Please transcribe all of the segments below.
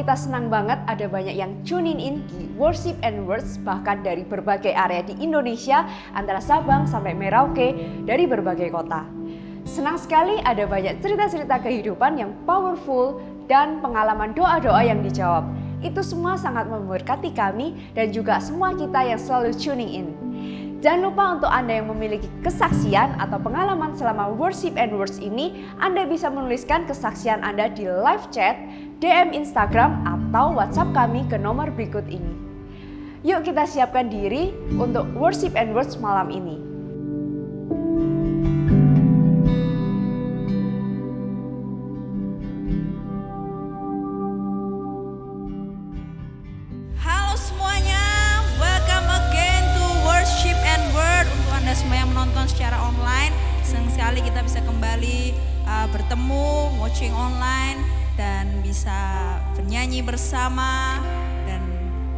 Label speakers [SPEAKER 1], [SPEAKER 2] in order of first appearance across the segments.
[SPEAKER 1] kita senang banget ada banyak yang tuning in di Worship and Words bahkan dari berbagai area di Indonesia antara Sabang sampai Merauke dari berbagai kota. Senang sekali ada banyak cerita-cerita kehidupan yang powerful dan pengalaman doa-doa yang dijawab. Itu semua sangat memberkati kami dan juga semua kita yang selalu tuning in. Jangan lupa untuk Anda yang memiliki kesaksian atau pengalaman selama Worship and Words ini, Anda bisa menuliskan kesaksian Anda di live chat, DM Instagram, atau WhatsApp kami ke nomor berikut ini. Yuk kita siapkan diri untuk Worship and Words malam ini.
[SPEAKER 2] Semua yang menonton secara online, senang sekali kita bisa kembali bertemu, watching online, dan bisa bernyanyi bersama dan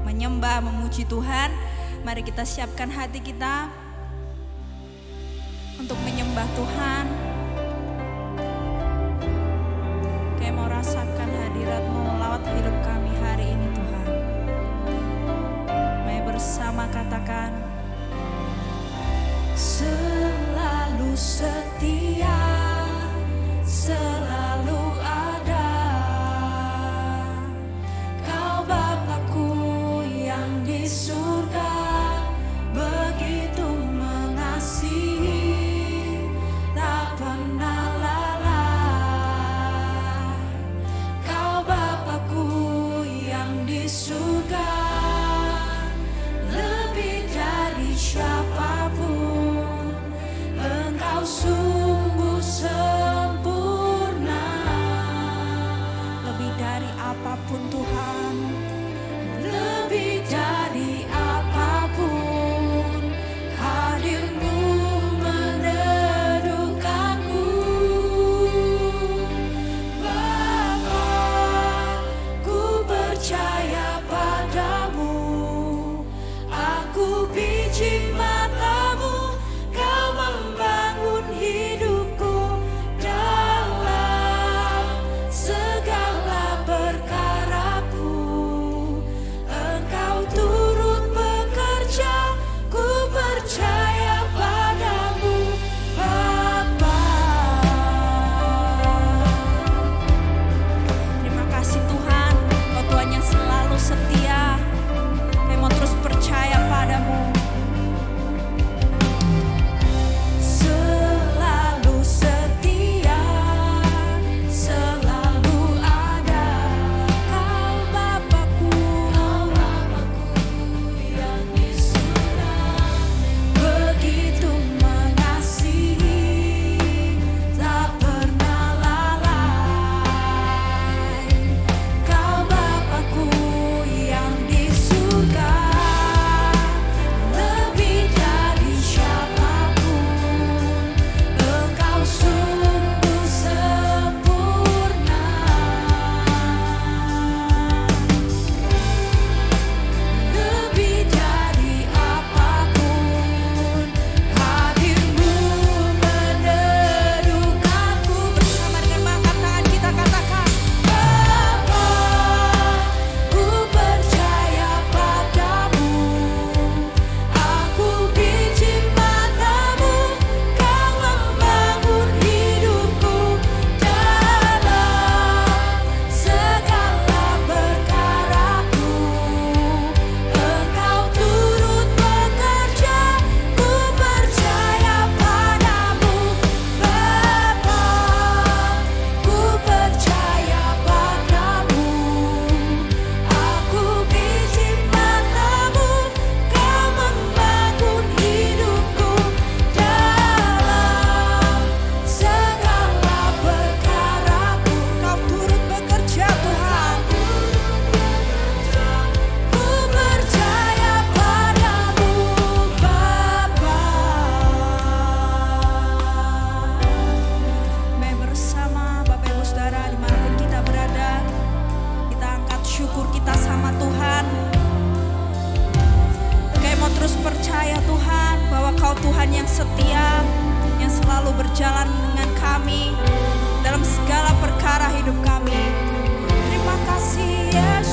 [SPEAKER 2] menyembah, memuji Tuhan. Mari kita siapkan hati kita untuk menyembah Tuhan. Kayak mau rasakan hadirat-Mu melawat hidup kami hari ini Tuhan. Mari bersama katakan, selalu setia, selalu ada. Kau Bapakku yang di surga, begitu mengasihi, tak pernah lalai. Kau Bapakku yang di surga, lebih dari siapapun. Engkau sungguh sempurna, lebih dari apapun Tuhan, lebih dari apapun. Hadir-Mu meneduhkanku, Bapa, ku percaya padamu, aku biji mata-Mu. Hidupku dalam segala perkaraku, Engkau turut bekerja, ku percaya padamu, Bapa. Terima kasih Tuhan, Kau Tuhan yang selalu setia. Kami mau terus percaya padamu. Tuhan yang setia, yang selalu berjalan dengan kami dalam segala perkara hidup kami. Terima kasih Yesus.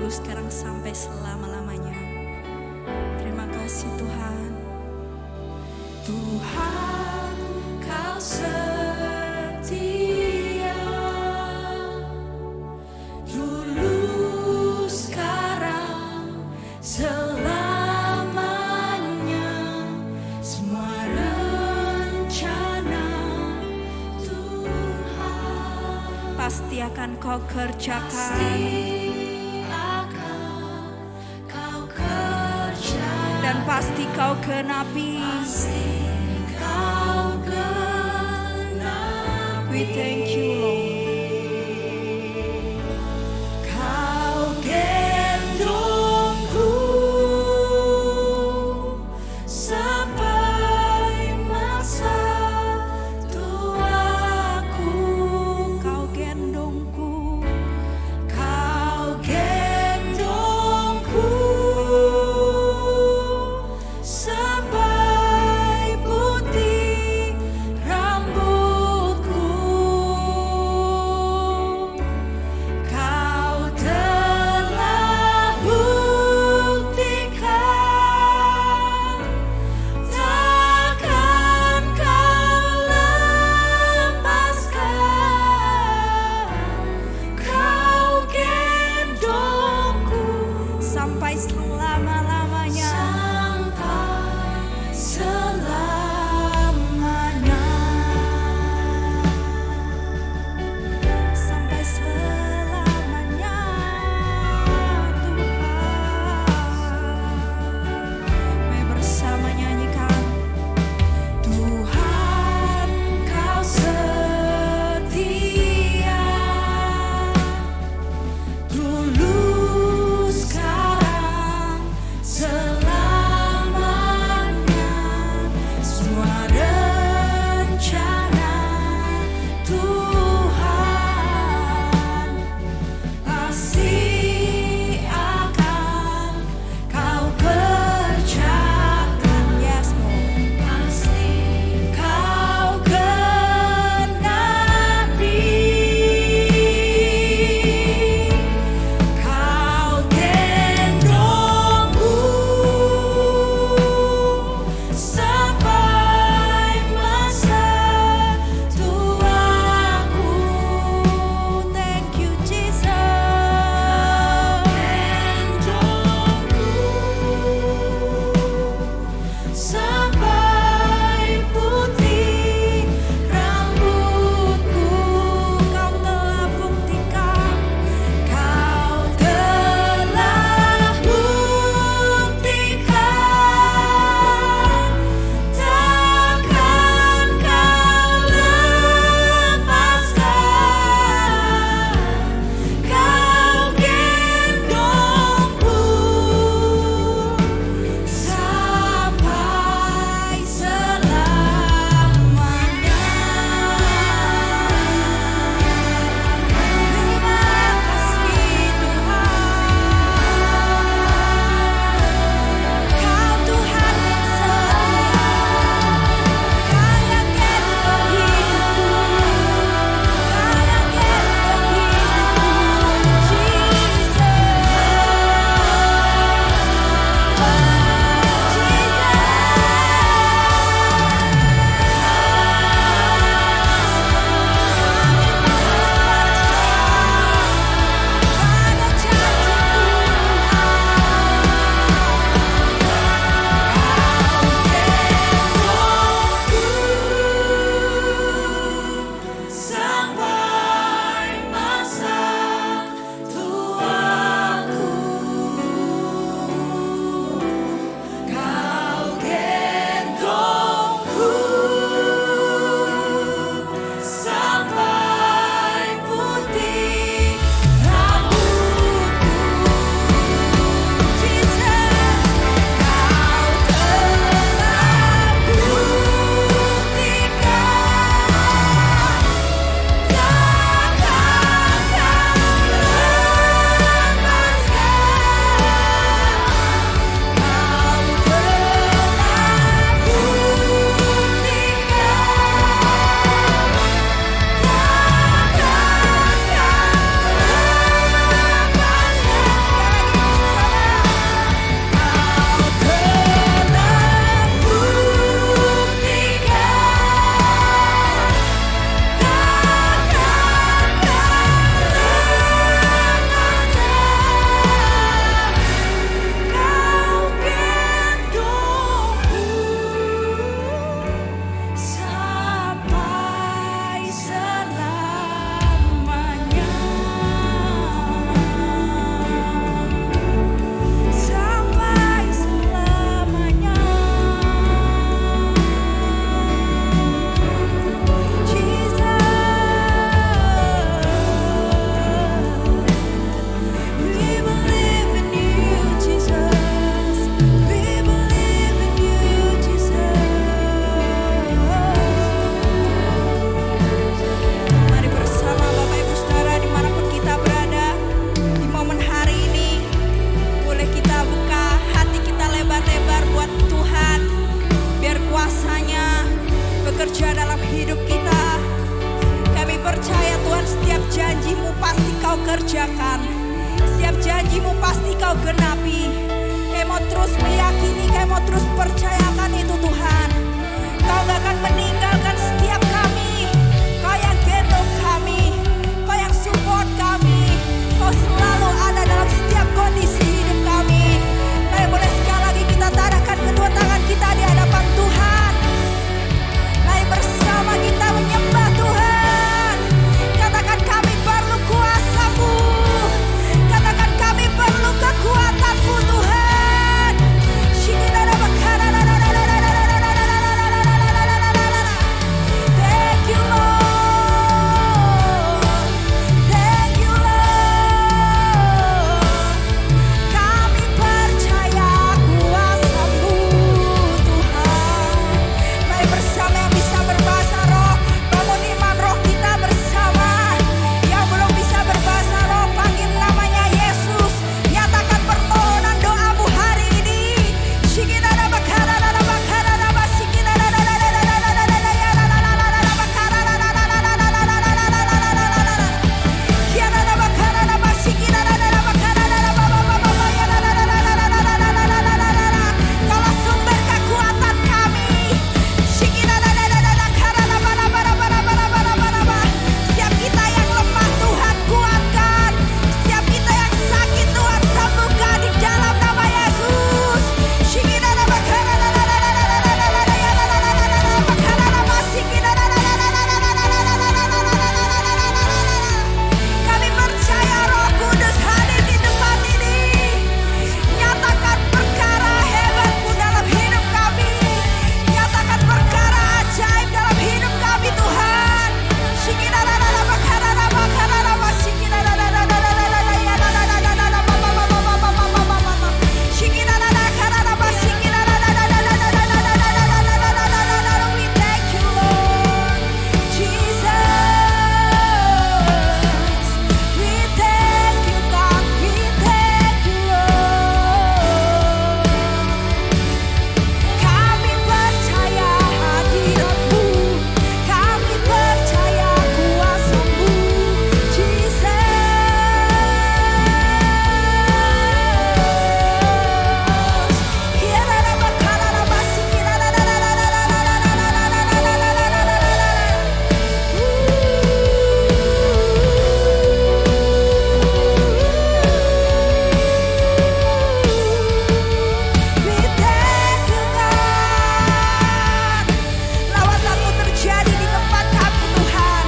[SPEAKER 2] dulu, sekarang sampai selama-lamanya. Terima kasih Tuhan. Tuhan, Kau setia, dulu, sekarang, selamanya. Semua rencana Tuhan pasti akan Kau kerjakan. Dan pasti Kau genapi. We thank you, Lord. Kau gendongku sampai masa tuaku. Kau gendongku, Kau gendongku sampai putih rambutku. Kau telah buktikan, takkan Kau lepaskan. Kau gendongku sampai selama-lamanya. Sampai selamanya. Sampai selamanya Tuhan. Mari bersama nyanyikan. Tuhan, Kau setia, dulu, sekarang, janjimu pasti kau kerjakan. Setiap janjimu pasti kau genapi. Kau mau terus meyakini, kau mau terus percayakan itu Tuhan. Kau gak akan meninggalkan setiap kami. Kau yang gendong kami, kau yang support kami. Kau selalu ada dalam setiap kondisi hidup kami. Mari boleh sekali lagi kita tadahkan kedua tangan kita di hadapan Tuhan. Mari bersama kita menyembah Tuhan. Katakan kami perlu kuasa-Mu. Katakan kami perlu kekuatan-Mu Tuhan. Thank you Lord. Thank you Lord. Kami percaya kuasa-Mu Tuhan. Mari bersama yang bisa berbahasa roh, bangun iman roh kita bersama. Yang belum bisa berbahasa roh, panggil namanya Yesus. Nyatakan permohonan doamu hari ini. Kalau sumber kekuatan kami, setiap kita yang lemah Tuhan kuatkan, setiap kita yang sakit Tuhan sembuhkan di dalam nama Yesus. Kami percaya Roh Kudus hadir di tempat ini. Nyatakan perkara hebat-Mu dalam hidup kami. Nyatakan perkara ajaib dalam hidup kami Tuhan. We thank you Lord Jesus. We thank you God. We thank you Lord. Kami percaya hadirat-Mu. Kami percaya kuasa-Mu Jesus. We thank you God. Lawatan-Mu terjadi di tempat kami Tuhan.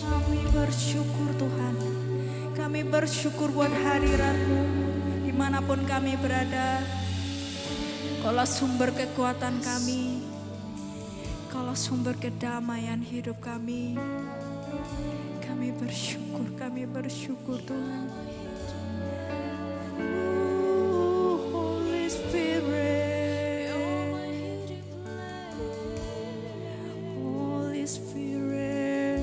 [SPEAKER 2] Kami bersyukur Tuhan. Kami bersyukur buat hadirat-Mu dimanapun kami berada. Kaulah sumber kekuatan kami. Kaulah sumber kedamaian hidup kami. Kami bersyukur Tuhan. Holy Spirit, Holy Spirit.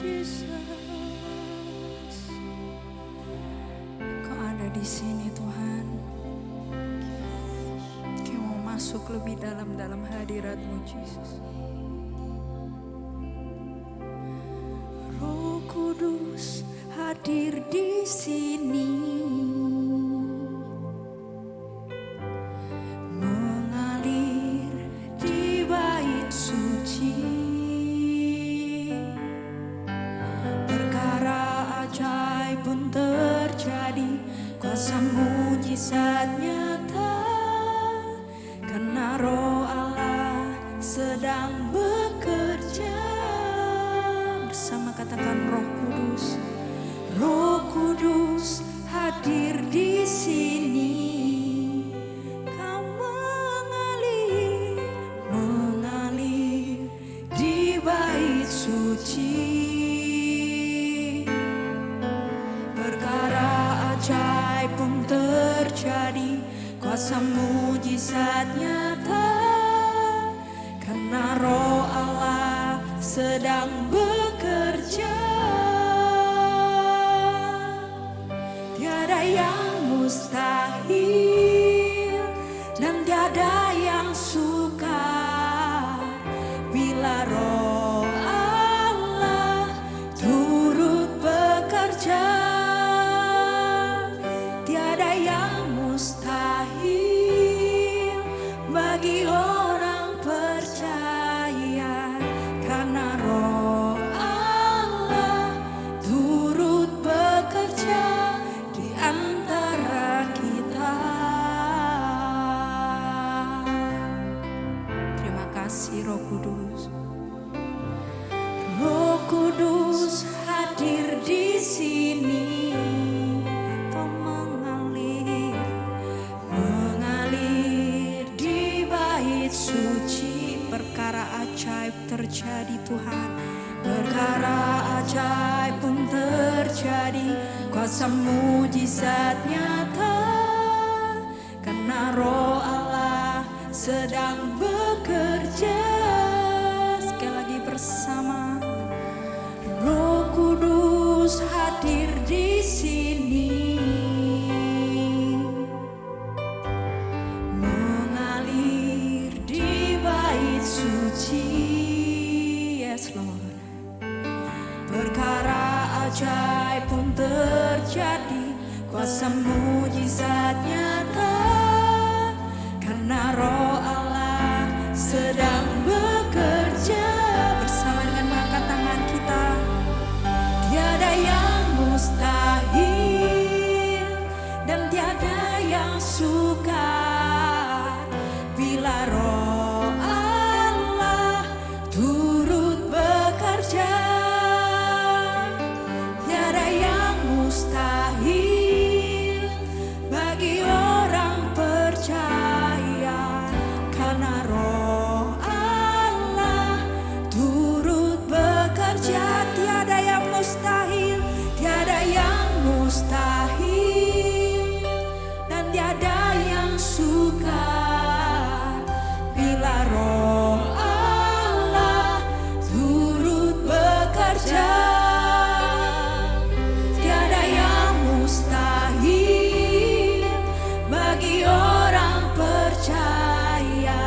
[SPEAKER 2] Jesus, Kau ada di sini Tuhan. Kau mau masuk lebih dalam hadirat-Mu Jesus. Roh Kudus hadir di sini. Mengalir di bait suci. Perkara ajaib pun terjadi. Kuasa mujizat nyata. Karena Roh Allah sedang bekerja. Bersama katakan Roh Kudus. Roh Kudus hadir di sini. Kau mengalir suci. Perkara ajaib pun terjadi, kuasa mujizat nyata, karena Roh Allah sedang bekerja. Tiada yang mustahil dan tiada yang sukar bila Roh Allah turut bekerja. Tiada yang mustahil bagi orang percaya, karena Roh Allah turut bekerja di antara kita. Terima kasih Roh Kudus. Roh Kudus hadir di sini. Kau mengalir di bait suci. Perkara ajaib terjadi Tuhan. Perkara ajaib pun terjadi, kuasa mujizat nyata, karena Roh Allah sedang bekerja. Sekali lagi bersama, Roh Kudus hadir di sini, mengalir di bait suci. Yes Lord. Perkara ajaib pun terjadi, kuasa mujizat nyata, karena Roh Allah sedang bekerja. Bersama dengan mengangkat tangan kita, tiada yang mustahil dan tiada yang sukar bila Roh Allah turut bekerja. Tiada yang mustahil bagi orang percaya, karena Roh Allah turut bekerja. Tiada yang mustahil, tiada yang mustahil dan tiada yang sukar bila Roh Allah turut bekerja. Tiada yang mustahil bagi orang percaya,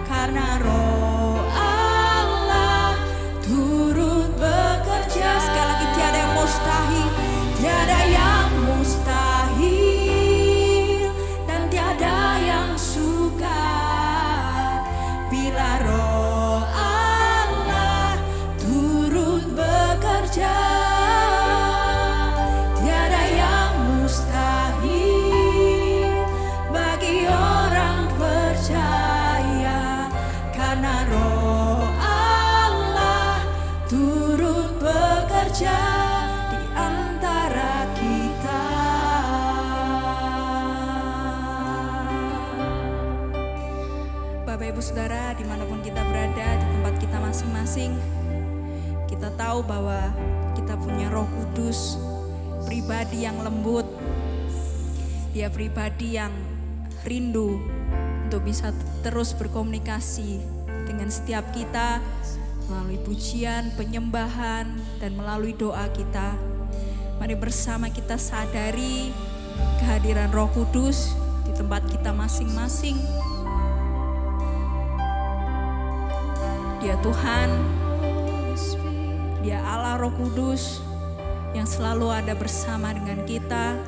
[SPEAKER 2] karena Roh Allah turut bekerja. Sekali lagi, tiada yang mustahil, tiada yang mustahil dan tiada yang sukar bila Roh Allah turut bekerja. Tiada yang mustahil bagi orang percaya, karena Roh Allah turut bekerja di antara kita. Bapak Ibu Saudara, dimanapun kita berada, di tempat kita masing-masing, kita tahu bahwa kita punya Roh Kudus, pribadi yang lembut. Dia pribadi yang rindu untuk bisa terus berkomunikasi dengan setiap kita melalui pujian, penyembahan, dan melalui doa kita. Mari bersama kita sadari kehadiran Roh Kudus di tempat kita masing-masing. Dia Tuhan, Dia Allah Roh Kudus yang selalu ada bersama dengan kita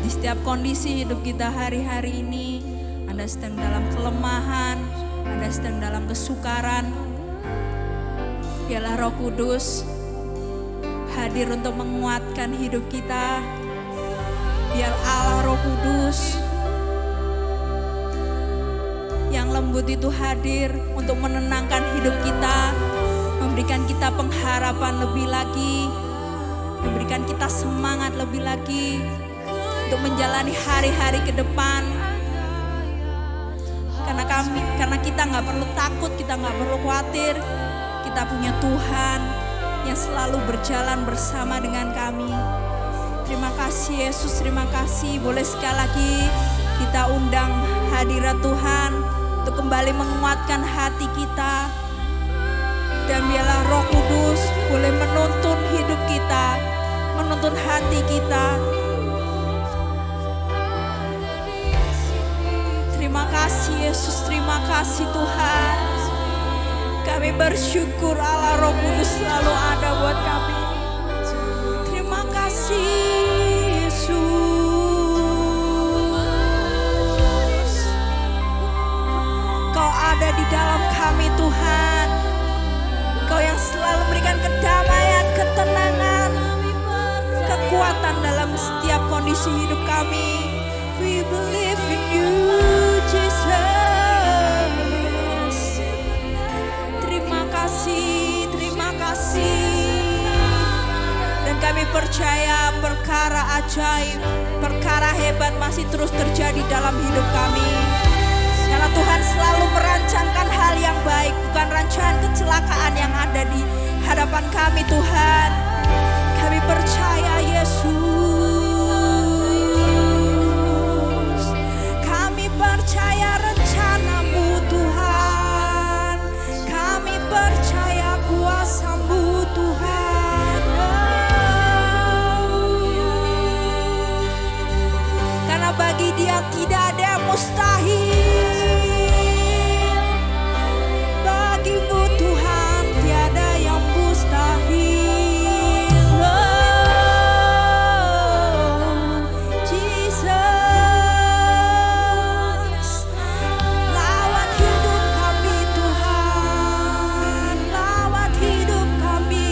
[SPEAKER 2] di setiap kondisi hidup kita hari-hari ini. Anda sedang dalam kelemahan, Anda sedang dalam kesukaran, Dialah Roh Kudus hadir untuk menguatkan hidup kita. Biar Allah Roh Kudus yang lembut itu hadir untuk menenangkan hidup kita, memberikan kita pengharapan lebih lagi, memberikan kita semangat lebih lagi untuk menjalani hari-hari ke depan. Karena kita nggak perlu takut, kita nggak perlu khawatir, kita punya Tuhan yang selalu berjalan bersama dengan kami. Terima kasih Yesus, terima kasih. Boleh sekali lagi kita undang hadirat Tuhan untuk kembali menguatkan hati kita. Dan biarlah Roh Kudus boleh menuntun hidup kita, menuntun hati kita. Terima kasih Yesus, terima kasih Tuhan. Kami bersyukur Allah Roh Kudus selalu ada buat kami. Terima kasih Yesus. Kau ada di dalam kami Tuhan. Kau yang selalu memberikan kedamaian, ketenangan, kekuatan dalam setiap kondisi hidup kami. We believe in you, Jesus. Terima kasih, terima kasih. Dan kami percaya perkara ajaib, perkara hebat masih terus terjadi dalam hidup kami. Karena Tuhan selalu merancangkan hal yang baik, bukan rancangan kecelakaan yang ada di hadapan kami Tuhan. Kami percaya Yesus. Kami percaya rencana-Mu Tuhan. Kami percaya kuasa-Mu Tuhan. Karena bagi Dia tidak ada yang mustahil. Bagimu Tuhan tiada yang mustahil. Oh, Jesus. Lawat hidup kami Tuhan. Lawat hidup kami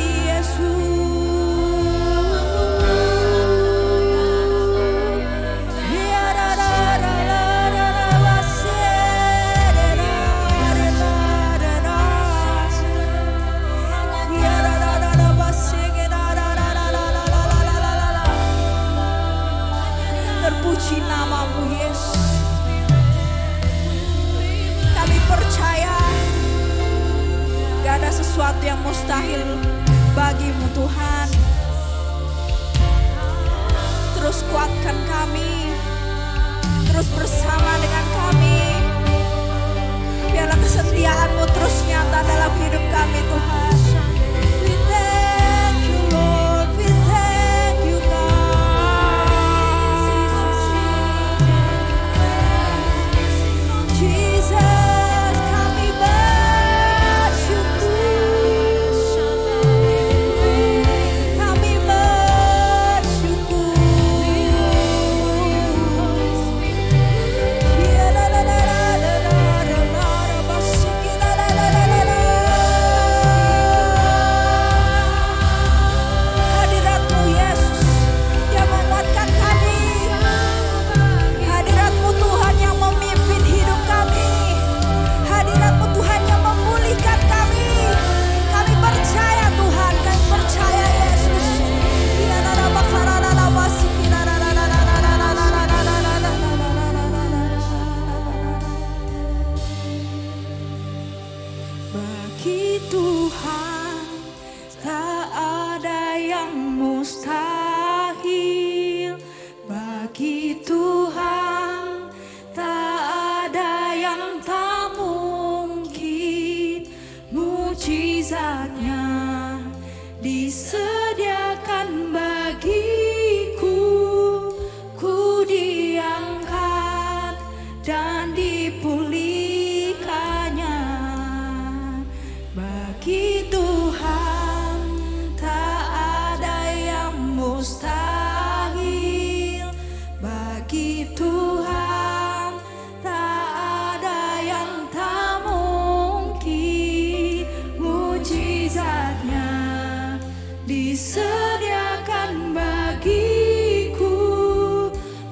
[SPEAKER 2] Terpuji nama-Mu Yesus. Kami percaya gak ada sesuatu yang mustahil bagi-Mu Tuhan. Terus kuatkan kami, terus bersama dengan kami. Biarlah kesetiaan-Mu terus nyata dalam hidup kami Tuhan. We thank you Lord, we thank you God. Jesus, kami bersyukur. Kami bersyukur. Hadirat-Mu Yesus yang menguatkan kami. Hadirat-Mu Tuhan yang memimpin hidup kami. Hadirat-Mu Tuhan yang memulihkan kami. Kami percaya Tuhan, kami percaya Yesus. Bagi Tuhan tak ada yang mustahil. Bagi Tuhan tak ada yang tak mungkin. Mujizatnya disediakan bagiku. Ku diangkat dan dipulihkannya. Bagi Tuhan tak ada yang mustahil. Bagi Tuhan tak ada yang tak mungkin. Mujizatnya disediakan bagiku.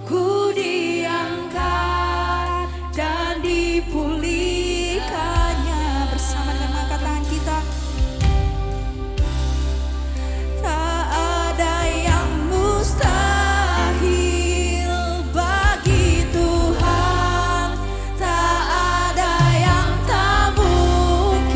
[SPEAKER 2] Ku diangkat dan dipulihkannya. Bersama dengan angkat tangan kita. Tak ada yang mustahil bagi Tuhan. Tak ada yang tak mungkin.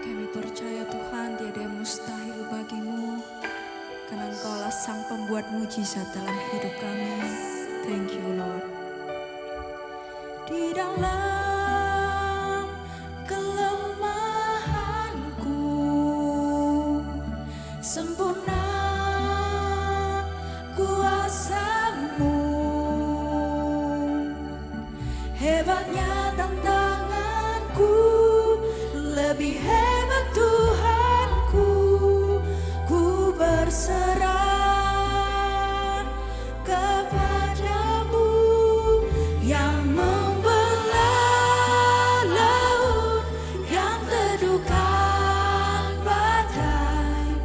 [SPEAKER 2] Kami percaya Tuhan tiada yang mustahil bagimu, karena Engkaulah sang pembuat mujizat dalam hidup kami. Thank you Lord. Di dalam kelemahanku sempurna kuasa-Mu, hebatnya tantanganku, lebih hebat Tuhanku. Ku berserah kepadamu yang membelah laut, yang teduhkan badai,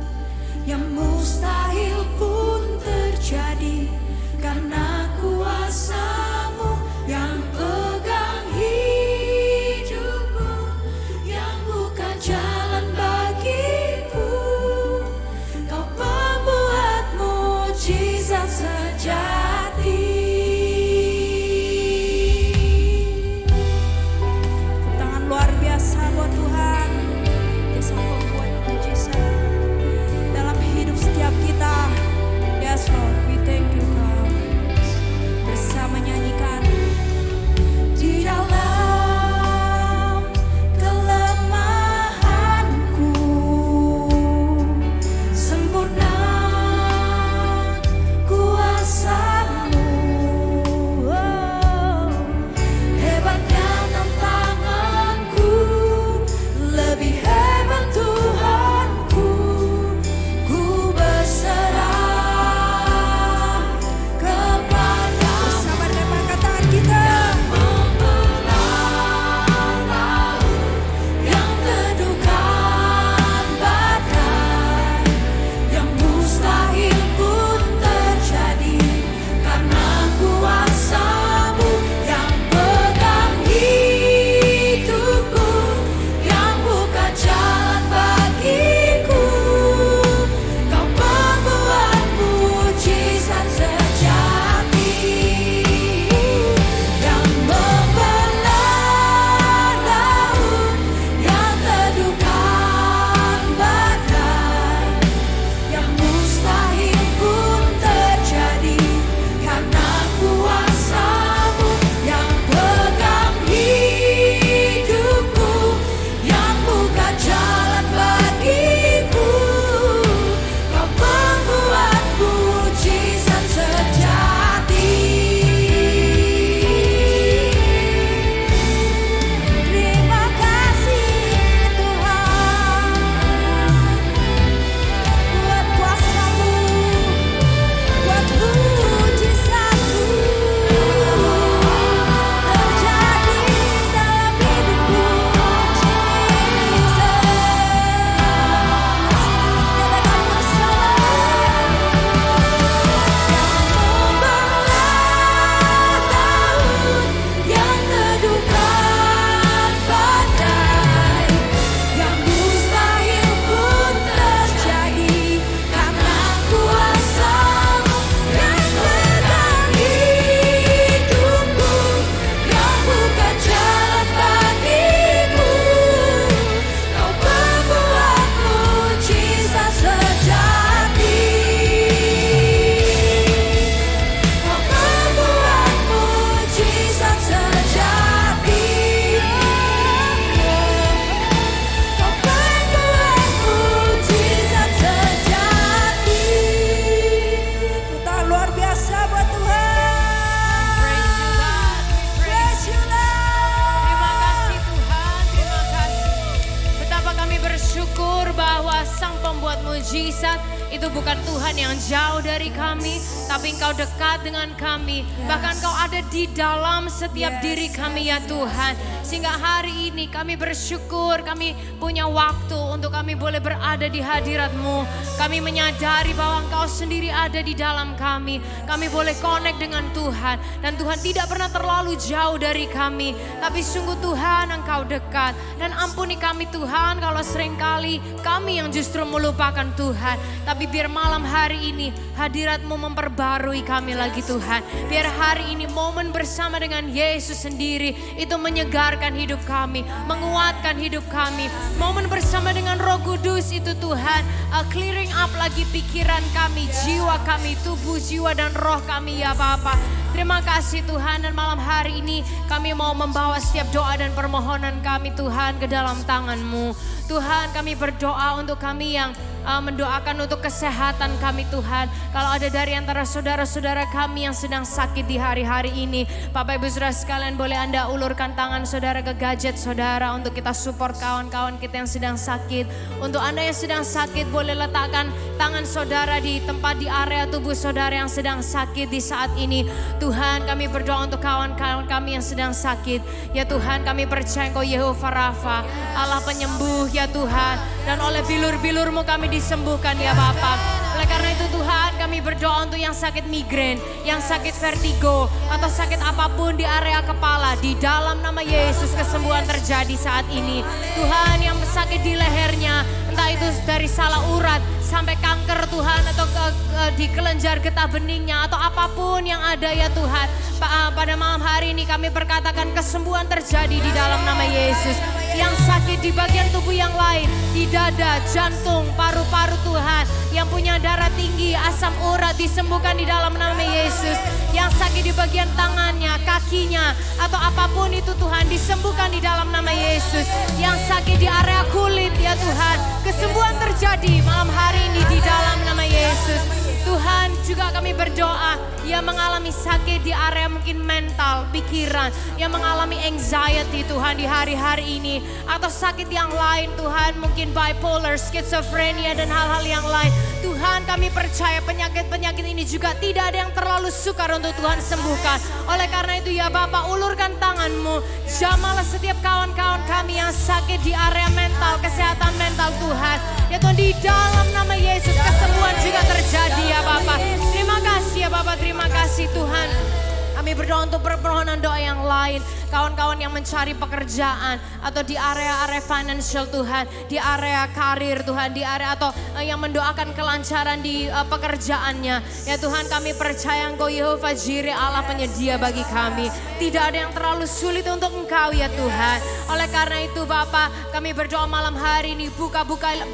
[SPEAKER 2] yang mustahil pun terjadi karena kuasa-Mu yang pegang hidupku, yang buka jalan bagiku. Kau pembuat mujizat sejati. Tangan luar biasa buat Tuhan, Dia sang pembuat mujizat dalam hidup setiap kita. Yes Lord, we thank you God. Bersama nyanyikan. Di dalam kelemahanku sempurna kuasa-Mu, oh, hebatnya tantanganku, lebih hebat Tuhanku. Ku berserah kepadamu. Bersama dengan perkataan kita. Yang teduhkan badai, yang mustahil pun terjadi karena kuasa-Mu yang pegang hidupku, yang buka jalan bagiku. Kau pembuat mujizat sejati, yang membelah laut, yang teduhkan badai, yang mustahil pun terjadi karena kuasa-Mu yang pegang hidupku, yang buka jalan bagiku. Kau pembuat mujizat sejati. Terima kasih Tuhan buat kuasa-Mu, buat mujizat-Mu terjadi dalam hidupku. Nyatakan bersama. Yang teduhkan badai, yang mustahil pun terjadi karena kuasa-Mu yang pegang hidupku, yang buka jalan bagiku. Kau pembuat mujizat sejati. Kau pembuat mujizat sejati. Kau pembuat mujizat sejati. Kita luar biasa buat Tuhan.
[SPEAKER 3] Praise you God, we
[SPEAKER 2] Praise you
[SPEAKER 3] Terima
[SPEAKER 2] Lord.
[SPEAKER 3] kasih Tuhan, terima kasih. Betapa kami bersyukur bahwa Sang Pembuat Mujizat itu bukan Tuhan yang jauh dari kami, tapi Engkau dekat dengan kami. Bahkan Engkau ada di dalam setiap diri kami ya Tuhan. Sehingga hari ini kami bersyukur, kami punya waktu untuk kami boleh berada di hadirat-Mu. Kami menyadari bahwa Engkau sendiri ada di dalam kami. Kami boleh connect dengan Tuhan. Dan Tuhan tidak pernah terlalu jauh dari kami. Tapi sungguh Tuhan Engkau dekat. Dan ampuni kami Tuhan kalau seringkali kami yang justru melupakan Tuhan. Tapi Tapi biar malam hari ini hadirat-Mu memperbarui kami lagi Tuhan. Biar hari ini momen bersama dengan Yesus sendiri itu menyegarkan hidup kami, menguatkan hidup kami. Momen bersama dengan Roh Kudus itu Tuhan, clearing up lagi pikiran kami, jiwa kami, tubuh, jiwa dan roh kami ya Bapa. Terima kasih Tuhan, dan malam hari ini kami mau membawa setiap doa dan permohonan kami Tuhan ke dalam tangan-Mu. Tuhan, kami berdoa untuk kami yang mendoakan untuk kesehatan kami Tuhan. Kalau ada dari antara saudara-saudara kami yang sedang sakit di hari-hari ini, Bapak Ibu Saudara sekalian, boleh Anda ulurkan tangan saudara ke gadget saudara untuk kita support kawan-kawan kita yang sedang sakit. Untuk Anda yang sedang sakit, boleh letakkan tangan saudara di tempat di area tubuh saudara yang sedang sakit di saat ini. Tuhan, kami berdoa untuk kawan-kawan kami yang sedang sakit. Ya Tuhan, kami percaya Engkau Yehova Rafa, Allah penyembuh ya Tuhan. Dan oleh bilur-bilur-Mu kami disembuhkan ya Bapa. Oleh karena itu Tuhan, kami berdoa untuk yang sakit migrain, yang sakit vertigo, atau sakit apapun di area kepala. Di dalam nama Yesus kesembuhan terjadi saat ini. Tuhan, yang sakit di lehernya, entah itu dari salah urat sampai kanker Tuhan, atau di kelenjar getah beningnya, atau apapun yang ada ya Tuhan. Pada malam hari ini kami perkatakan kesembuhan terjadi di dalam nama Yesus. Yang sakit di bagian tubuh yang lain, di dada, jantung, paru-paru Tuhan, yang punya darah tinggi, asam urat disembuhkan di dalam nama Yesus. Yang sakit di bagian tangannya, kakinya, atau apapun itu Tuhan, disembuhkan di dalam nama Yesus. Yang sakit di area kulit ya Tuhan, kesembuhan terjadi malam hari ini di dalam nama Yesus. Tuhan, juga kami berdoa yang mengalami sakit di area mungkin mental, pikiran, yang mengalami anxiety Tuhan di hari-hari ini, atau sakit yang lain Tuhan, mungkin bipolar, skizofrenia dan hal-hal yang lain. Tuhan, kami percaya penyakit-penyakit ini juga tidak ada yang terlalu sukar untuk Tuhan sembuhkan. Oleh karena itu ya Bapa, ulurkan tangan-Mu, jamalah setiap kawan-kawan kami yang sakit di area mental, kesehatan mental Tuhan. Ya Tuhan, di dalam nama Yesus kesembuhan juga terjadi ya Bapa. Terima kasih ya Bapa, terima kasih Tuhan. Kami berdoa untuk permohonan doa yang lain. Kawan-kawan yang mencari pekerjaan atau di area-area financial Tuhan, di area karir Tuhan, di area atau yang mendoakan kelancaran di pekerjaannya. Ya Tuhan, kami percaya Engkau Yehova Jireh, Allah penyedia bagi kami. Tidak ada yang terlalu sulit untuk Engkau ya Tuhan. Oleh karena itu Bapa, kami berdoa malam hari ini,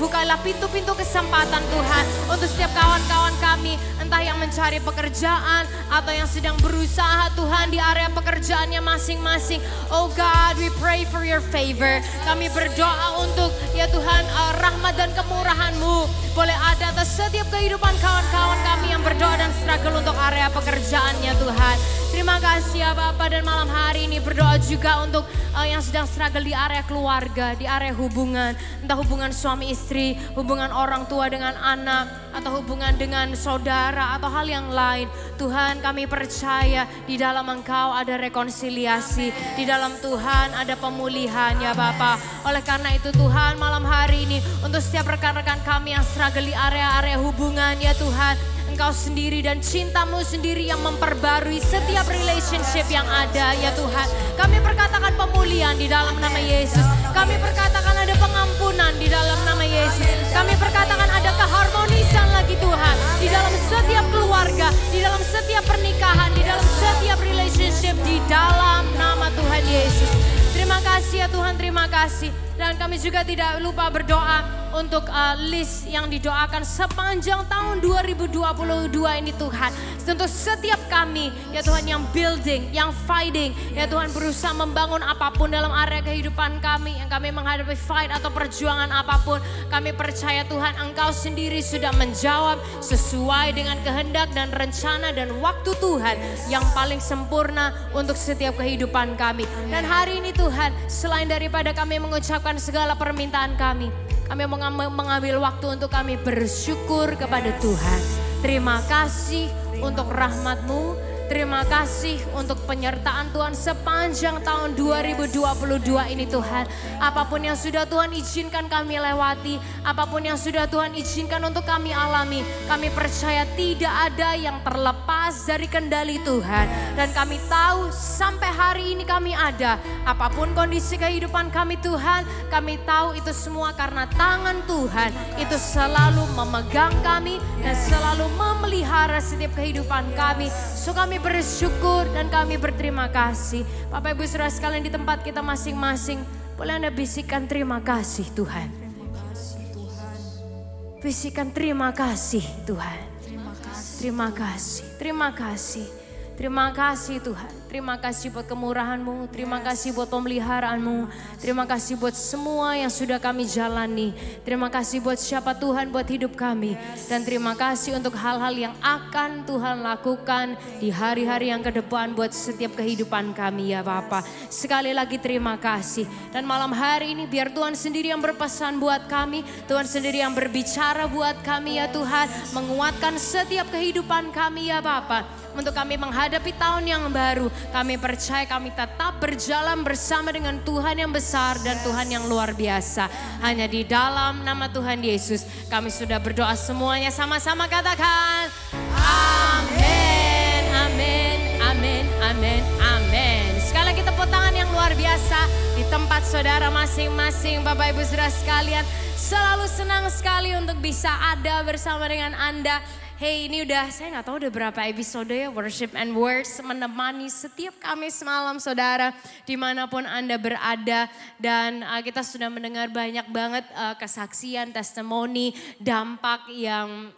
[SPEAKER 3] bukailah pintu-pintu kesempatan Tuhan untuk setiap kawan-kawan kami, entah yang mencari pekerjaan atau yang sedang berusaha Tuhan di area pekerjaannya masing-masing. Oh God, we pray for your favor. Kami berdoa untuk ya Tuhan, rahmat dan kemurahan-Mu boleh ada atas setiap kehidupan kawan-kawan kami yang berdoa dan struggle untuk area pekerjaannya Tuhan. Terima kasih ya Bapa, dan malam hari ini berdoa juga untuk yang sedang struggle di area keluarga, di area hubungan, entah hubungan suami istri, hubungan orang tua dengan anak, atau hubungan dengan saudara atau hal yang lain. Tuhan, kami percaya di dalam Engkau ada rekonsiliasi, di dalam Tuhan ada pemulihan ya Bapa. Oleh karena itu Tuhan, malam hari ini untuk setiap rekan-rekan kami yang struggle di area-area hubungan ya Tuhan, Engkau sendiri dan cinta-Mu sendiri yang memperbarui setiap relationship yang ada ya Tuhan. Kami perkatakan pemulihan di dalam nama Yesus. Kami perkatakan ada pengampunan di dalam nama Yesus. Kami perkatakan ada keharmonisan lagi Tuhan di dalam setiap keluarga, di dalam setiap pernikahan, di dalam setiap relationship di dalam nama Tuhan Yesus. Terima kasih ya Tuhan, terima kasih. Dan kami juga tidak lupa berdoa untuk list yang didoakan sepanjang tahun 2022 ini Tuhan. Untuk setiap kami ya Tuhan yang building, yang fighting ya Tuhan, berusaha membangun apapun dalam area kehidupan kami, yang kami menghadapi fight atau perjuangan apapun. Kami percaya Tuhan, Engkau sendiri sudah menjawab sesuai dengan kehendak dan rencana dan waktu Tuhan yang paling sempurna untuk setiap kehidupan kami. Dan hari ini Tuhan, selain daripada kami mengucapkan segala permintaan kami mengambil waktu untuk kami bersyukur kepada Tuhan. Terima kasih untuk rahmat-Mu, Terima kasih untuk penyertaan Tuhan sepanjang tahun 2022 ini Tuhan. Apapun yang sudah Tuhan izinkan kami lewati, apapun yang sudah Tuhan izinkan untuk kami alami, kami percaya tidak ada yang terlepas dari kendali Tuhan. Dan kami tahu sampai hari ini kami ada, apapun kondisi kehidupan kami Tuhan, kami tahu itu semua karena tangan Tuhan itu selalu memegang kami dan selalu memelihara setiap kehidupan kami. So kami bersyukur dan kami berterima kasih. Bapak Ibu Saudara sekalian di tempat kita masing-masing, boleh Anda bisikan terima kasih Tuhan. Bisikan terima kasih Tuhan. Terima kasih, terima kasih. Terima kasih Tuhan, terima kasih buat kemurahan-Mu, terima kasih buat pemeliharaan-Mu, terima kasih buat semua yang sudah kami jalani, terima kasih buat siapa Tuhan buat hidup kami, dan terima kasih untuk hal-hal yang akan Tuhan lakukan di hari-hari yang ke depan buat setiap kehidupan kami ya Bapa. Sekali lagi terima kasih, dan malam hari ini biar Tuhan sendiri yang berpesan buat kami, Tuhan sendiri yang berbicara buat kami ya Tuhan, menguatkan setiap kehidupan kami ya Bapa. Untuk kami menghadapi tahun yang baru, kami percaya kami tetap berjalan bersama dengan Tuhan yang besar dan Tuhan yang luar biasa. Hanya di dalam nama Tuhan Yesus kami sudah berdoa semuanya sama-sama katakan amin, amin, amin, amin, amin. Sekali lagi tepuk tangan yang luar biasa di tempat saudara masing-masing. Bapak Ibu Saudara sekalian, selalu senang sekali untuk bisa ada bersama dengan Anda. Hey, ini udah, saya nggak tahu udah berapa episode ya Worship and Words menemani setiap Kamis malam saudara dimanapun Anda berada. Dan kita sudah mendengar banyak banget kesaksian, testimoni, dampak yang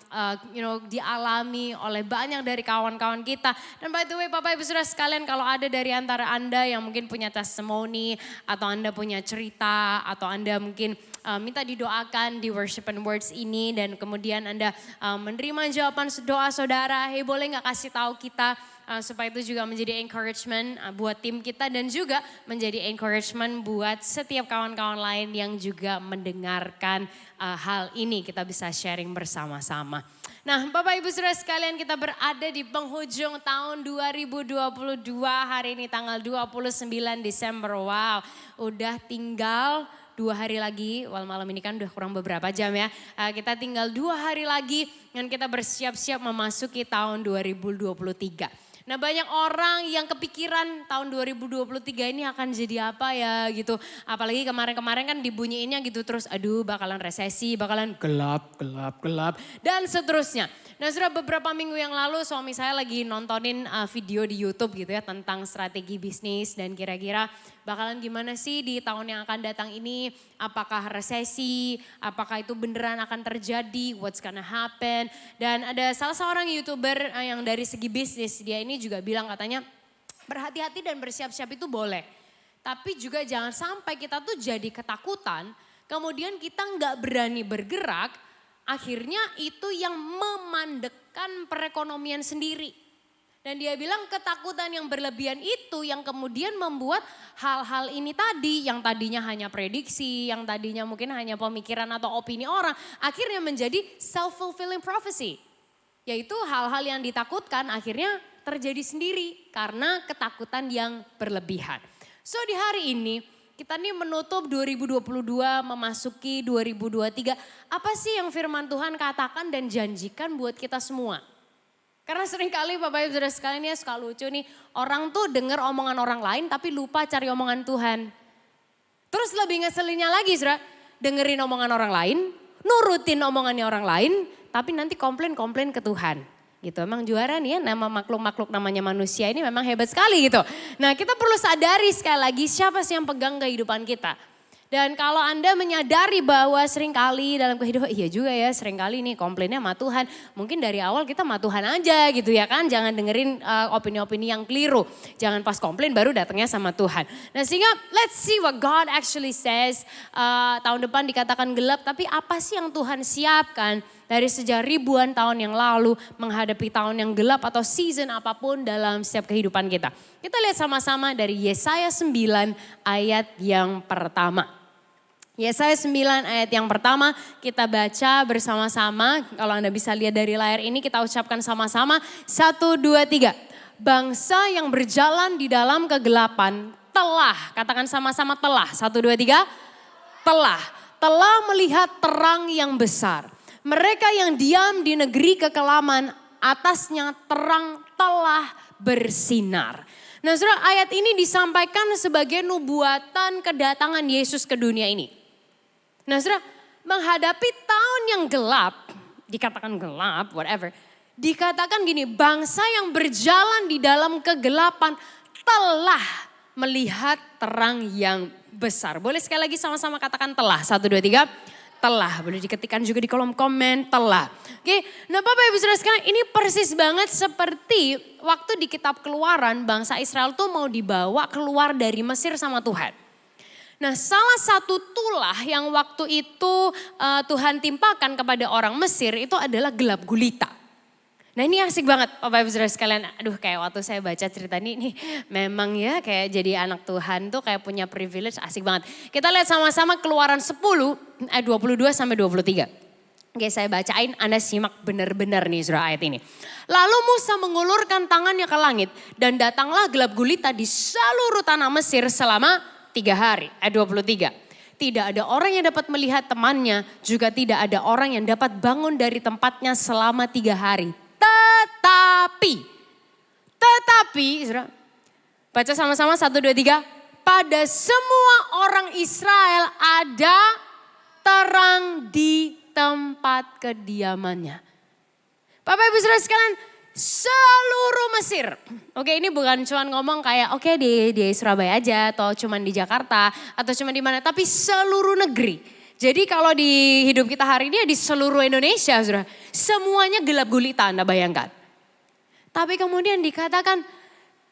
[SPEAKER 3] dialami oleh banyak dari kawan-kawan kita. Dan by the way Bapak Ibu Saudara sekalian, kalau ada dari antara Anda yang mungkin punya testimoni atau Anda punya cerita atau Anda mungkin minta didoakan di Worship and Words ini dan kemudian Anda menerima jawaban doa saudara, hey boleh gak kasih tahu kita supaya itu juga menjadi encouragement buat tim kita dan juga menjadi encouragement buat setiap kawan-kawan lain yang juga mendengarkan hal ini, kita bisa sharing bersama-sama. Nah Bapak Ibu Saudara sekalian, kita berada di penghujung tahun 2022, hari ini tanggal 29 Desember, wow udah tinggal 2 hari lagi, malam ini kan udah kurang beberapa jam ya. Kita tinggal 2 hari lagi dan kita bersiap-siap memasuki tahun 2023. Nah banyak orang yang kepikiran tahun 2023 ini akan jadi apa ya gitu. Apalagi kemarin-kemarin kan dibunyiinnya gitu terus, aduh bakalan resesi, bakalan gelap dan seterusnya. Nah sudah beberapa minggu yang lalu suami saya lagi nontonin video di YouTube gitu ya tentang strategi bisnis dan kira-kira bakalan gimana sih di tahun yang akan datang ini. Apakah resesi, apakah itu beneran akan terjadi, what's gonna happen. Dan ada salah seorang YouTuber yang dari segi bisnis, dia ini juga bilang katanya berhati-hati dan bersiap-siap itu boleh. Tapi juga jangan sampai kita tuh jadi ketakutan, kemudian kita nggak berani bergerak, akhirnya itu yang memandekkan perekonomian sendiri. Dan dia bilang ketakutan yang berlebihan itu yang kemudian membuat hal-hal ini tadi yang tadinya hanya prediksi, yang tadinya mungkin hanya pemikiran atau opini orang, akhirnya menjadi self-fulfilling prophecy. Yaitu hal-hal yang ditakutkan akhirnya terjadi sendiri karena ketakutan yang berlebihan. So di hari ini kita nih menutup 2022 memasuki 2023. Apa sih yang firman Tuhan katakan dan janjikan buat kita semua? Karena seringkali Bapak Ibu Saudara sekalian ya suka lucu nih. Orang tuh dengar omongan orang lain tapi lupa cari omongan Tuhan. Terus lebih ngeselinnya lagi saudara. Dengerin omongan orang lain, nurutin omongannya orang lain. Tapi nanti komplain ke Tuhan. Gitu, emang juara nih ya nama makhluk-makhluk namanya manusia ini memang hebat sekali gitu. Nah kita perlu sadari sekali lagi siapa sih yang pegang kehidupan kita. Dan kalau Anda menyadari bahwa seringkali dalam kehidupan, iya juga ya seringkali nih komplainnya sama Tuhan. Mungkin dari awal kita sama Tuhan aja gitu ya kan. Jangan dengerin opini-opini yang keliru. Jangan pas komplain baru datangnya sama Tuhan. Nah sehingga let's see what God actually says. Tahun depan dikatakan gelap tapi apa sih yang Tuhan siapkan dari sejak ribuan tahun yang lalu menghadapi tahun yang gelap atau season apapun dalam setiap kehidupan kita. Kita lihat sama-sama dari Yesaya 9 ayat yang pertama. Yesaya 9 ayat yang pertama kita baca bersama-sama. Kalau Anda bisa lihat dari layar ini kita ucapkan sama-sama. 1, 2, 3. bangsa yang berjalan di dalam kegelapan telah, katakan sama-sama telah, 1, 2, 3, telah melihat terang yang besar. Mereka yang diam di negeri kekelaman, atasnya terang telah bersinar. Nah saudara, ayat ini disampaikan sebagai nubuatan kedatangan Yesus ke dunia ini. Nah saudara, menghadapi tahun yang gelap, dikatakan gelap, whatever. Dikatakan gini, bangsa yang berjalan di dalam kegelapan telah melihat terang yang besar. Boleh sekali lagi sama-sama katakan telah, 1, 2, 3. Telah, boleh diketikkan juga di kolom komen, telah. Oke, nah Bapak Ibu Saudara sekalian, ini persis banget seperti waktu di kitab Keluaran bangsa Israel tuh mau dibawa keluar dari Mesir sama Tuhan. Nah salah satu tulah yang waktu itu Tuhan timpakan kepada orang Mesir itu adalah gelap gulita. Nah ini asik banget Bapak Ibu Saudara sekalian. Aduh kayak waktu saya baca cerita ini memang ya kayak jadi anak Tuhan tuh kayak punya privilege, asik banget. Kita lihat sama-sama Keluaran 10 ayat 22 sampai 23. Oke saya bacain, Anda simak benar-benar nih saudara ayat ini. Lalu Musa mengulurkan tangannya ke langit dan datanglah gelap gulita di seluruh tanah Mesir selama 3 hari. Ayat 23. Tidak ada orang yang dapat melihat temannya, juga tidak ada orang yang dapat bangun dari tempatnya selama 3 hari. Tetapi, saudara, baca sama-sama 1, 2, 3. Pada semua orang Israel ada terang di tempat kediamannya. Bapak Ibu Saudara sekalian, seluruh Mesir. Oke ini bukan cuma ngomong kayak oke di Surabaya aja atau cuma di Jakarta atau cuma di mana. Tapi seluruh negeri. Jadi kalau di hidup kita hari ini ya di seluruh Indonesia saudara. Semuanya gelap gulita Anda bayangkan. Tapi kemudian dikatakan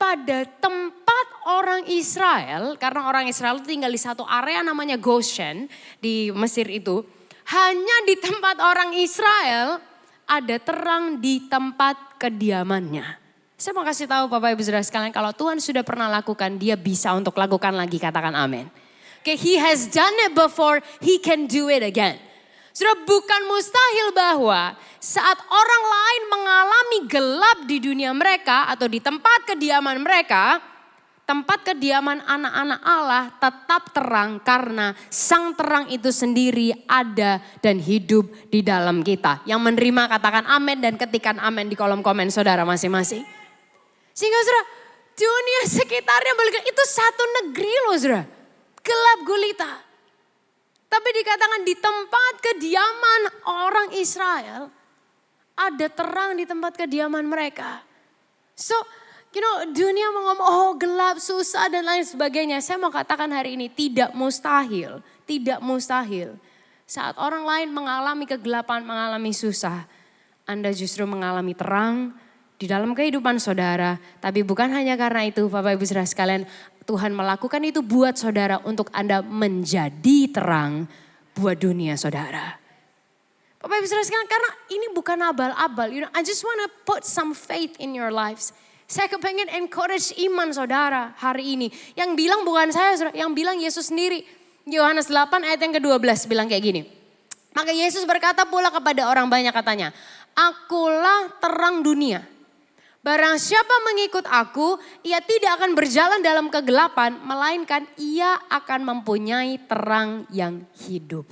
[SPEAKER 3] pada tempat orang Israel. Karena orang Israel tinggal di satu area namanya Goshen di Mesir itu. Hanya di tempat orang Israel ada terang di tempat kediamannya. Saya mau kasih tahu Bapak Ibu Saudara sekalian kalau Tuhan sudah pernah lakukan, dia bisa untuk lakukan lagi, katakan amin. Okay, he has done it before, he can do it again. Saudara, bukan mustahil bahwa saat orang lain mengalami gelap di dunia mereka atau di tempat kediaman mereka, tempat kediaman anak-anak Allah tetap terang karena sang terang itu sendiri ada dan hidup di dalam kita. Yang menerima katakan amin dan ketikkan amin di kolom komen saudara masing-masing. Sehingga saudara, dunia sekitarnya itu satu negeri loh saudara. Gelap gulita. Tapi dikatakan di tempat kediaman orang Israel ada terang di tempat kediaman mereka. So, dunia mau ngomong oh gelap, susah dan lain sebagainya. Saya mau katakan hari ini tidak mustahil. Tidak mustahil. Saat orang lain mengalami kegelapan, mengalami susah. Anda justru mengalami terang di dalam kehidupan saudara. Tapi bukan hanya karena itu Bapak Ibu Saudara sekalian. Tuhan melakukan itu buat saudara untuk Anda menjadi terang buat dunia saudara. Bapak Ibu Saudara sekalian karena ini bukan abal-abal. I just wanna put some faith in your lives. Saya kepengen encourage iman saudara hari ini. Yang bilang bukan saya saudara, yang bilang Yesus sendiri. Yohanes 8 ayat yang ke-12 bilang kayak gini. Maka Yesus berkata pula kepada orang banyak katanya. Akulah terang dunia. Barang siapa mengikut aku, ia tidak akan berjalan dalam kegelapan. Melainkan ia akan mempunyai terang yang hidup.